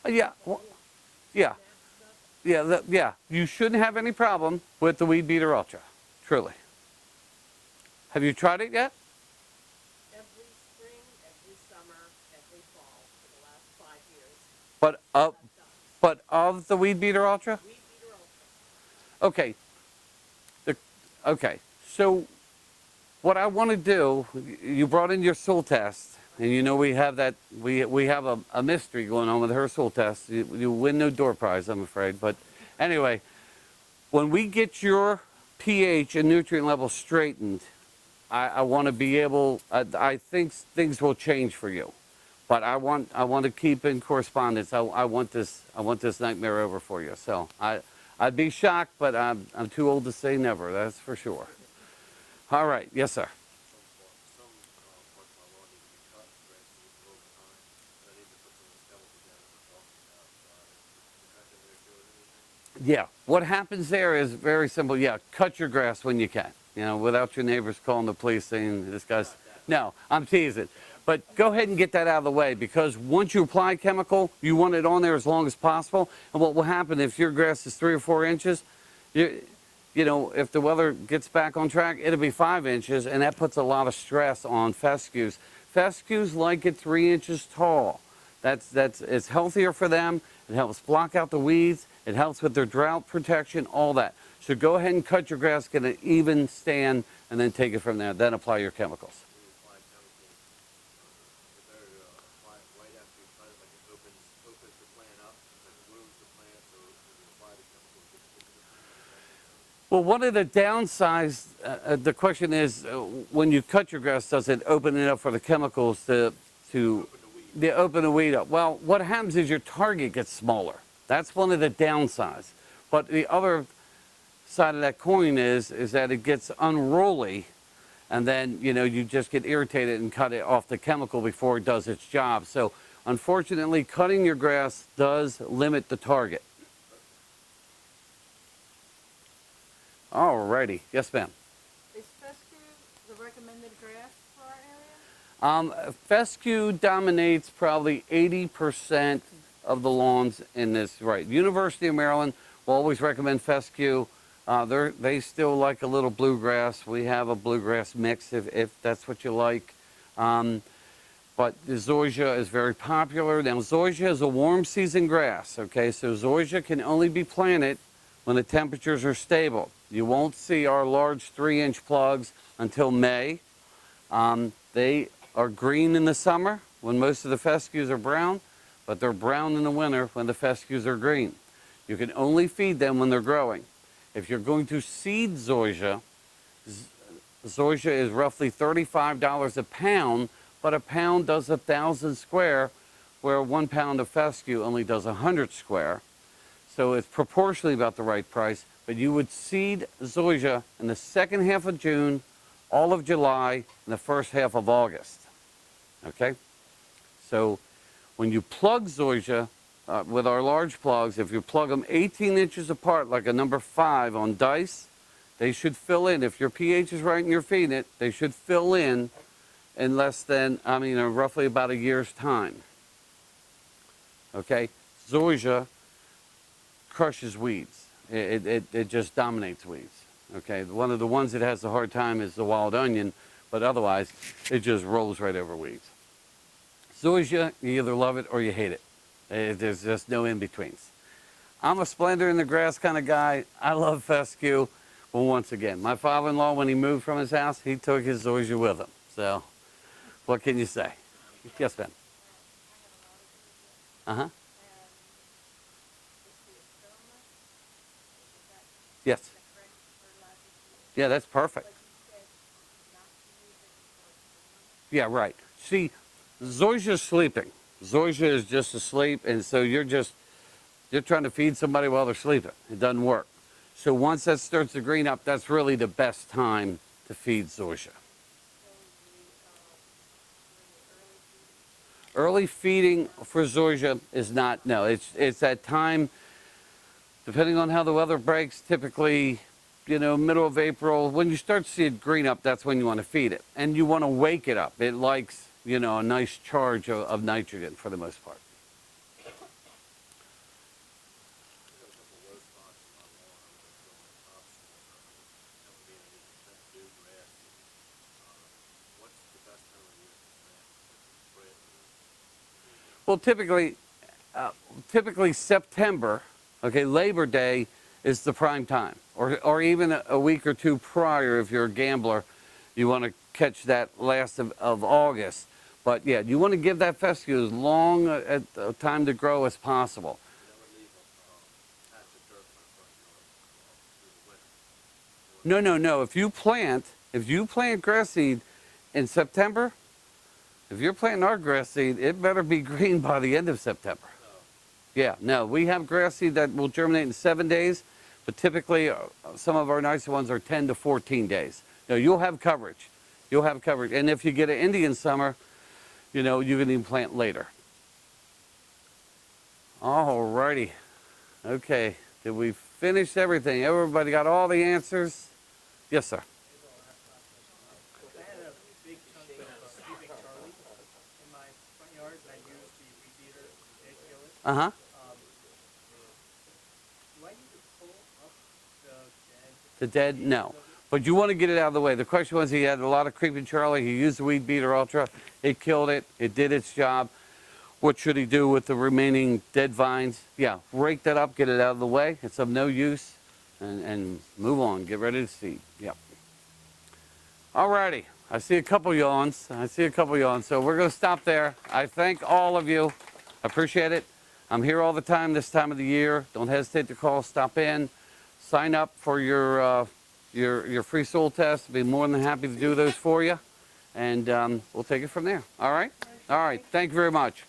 Yeah, yeah, yeah. You shouldn't have any problem with the Weed Beater Ultra, truly. Have you tried it yet? Every spring, every summer, every fall for the last 5 years. But That's all I've done. of the Weed Beater Ultra? Weed Beater Ultra. Okay. The, okay. So what I want to do, you brought in your soul test, and you know we have that we have a mystery going on with her soul test. You win no door prize, I'm afraid. But anyway, when we get your pH and nutrient level straightened, I want to be able. I think things will change for you, but I want to keep in correspondence. I want this nightmare over for you. So I'd be shocked, but I'm too old to say never. That's for sure. All right, yes, sir. Some parts of my lawn need to be cut, grass needs over time, and I need to put some of those chemicals down that we're talking about. Does that interfere with anything? Yeah, what happens there is very simple. Yeah, cut your grass when you can. You know, without your neighbors calling the police saying this guy's. No, I'm teasing. But go ahead and get that out of the way because once you apply chemical, you want it on there as long as possible. And what will happen if your grass is 3 or 4 inches, you know, if the weather gets back on track, it'll be 5 inches, and that puts a lot of stress on fescues. Fescues like it 3 inches tall. It's healthier for them. It helps block out the weeds. It helps with their drought protection, all that. So go ahead and cut your grass, get an even stand, and then take it from there. Then apply your chemicals. When you apply chemicals, is it better to apply it right after you cut it, like it opens the plant up, and wounds the plant, or when you apply the chemicals, get into the plant? Well, one of the downsides, the question is, when you cut your grass, does it open it up for the chemicals to open the weed up? Well, what happens is your target gets smaller. That's one of the downsides. But the other side of that coin is that it gets unruly, and then you just get irritated and cut it off the chemical before it does its job. So unfortunately, cutting your grass does limit the target. Alrighty, yes, ma'am. Is fescue the recommended grass for our area? Fescue dominates probably 80% of the lawns in this. Right, University of Maryland will always recommend fescue. They still like a little bluegrass. We have a bluegrass mix if that's what you like. But the zoysia is very popular. Now, zoysia is a warm season grass, okay? So zoysia can only be planted when the temperatures are stable. You won't see our large 3-inch plugs until May. They are green in the summer when most of the fescues are brown, but they're brown in the winter when the fescues are green. You can only feed them when they're growing. If you're going to seed zoysia, zoysia is roughly $35 a pound, but a pound does 1,000 square, where 1 pound of fescue only does 100 square. So it's proportionally about the right price, but you would seed zoysia in the second half of June, all of July, and the first half of August. Okay? So when you plug zoysia, with our large plugs, if you plug them 18 inches apart, like a number 5 on dice, they should fill in. If your pH is right and you're feeding it, they should fill in less than, roughly about a year's time. Okay? Zoysia crushes weeds. It just dominates weeds. Okay? One of the ones that has a hard time is the wild onion, but otherwise, it just rolls right over weeds. Zoysia, you either love it or you hate it. There's just no in-betweens. I'm a splendor in the grass kind of guy. I love fescue. Well, once again, my father-in-law, when he moved from his house, he took his zoysia with him. So, what can you say? Yes, Ben. Uh-huh. Yes. Yeah, that's perfect. Yeah, right. See, zoysia's sleeping. Zoysia is just asleep, and so you're trying to feed somebody while they're sleeping. It doesn't work. So once that starts to green up, that's really the best time to feed zoysia. Early feeding for zoysia is not, no, it's that time, depending on how the weather breaks, typically, middle of April. When you start to see it green up, that's when you want to feed it. And you want to wake it up. It likes, a nice charge of nitrogen for the most part. Well, typically September, okay, Labor Day is the prime time, or even a week or two prior if you're a gambler, you want to catch that last of August. But yeah, you want to give that fescue as long a time to grow as possible. You never leave a patch of dirt in my front yard through the winter. No. If you plant grass seed in September, if you're planting our grass seed, it better be green by the end of September. Yeah, no, we have grass seed that will germinate in 7 days, but typically some of our nicer ones are 10 to 14 days. No, you'll have coverage. You'll have coverage. And if you get an Indian summer, you know, you can even plant later. All righty. Okay, did we finish everything? Everybody got all the answers? Yes, sir. I had a big chunk of sleeping Charlie in my front yard, and I used the weed beater to kill it. Uh-huh. Do I need to pull up the dead? The dead? No. But you want to get it out of the way. The question was, he had a lot of creeping Charlie. He used the Weed Beater Ultra. It killed it. It did its job. What should he do with the remaining dead vines? Yeah, rake that up, get it out of the way. It's of no use. And move on. Get ready to seed. Yep. All righty. I see a couple yawns. So we're going to stop there. I thank all of you. I appreciate it. I'm here all the time this time of the year. Don't hesitate to call, stop in, sign up for your free soil test. I'll be more than happy to do those for you. And we'll take it from there. All right? All right. Thank you very much.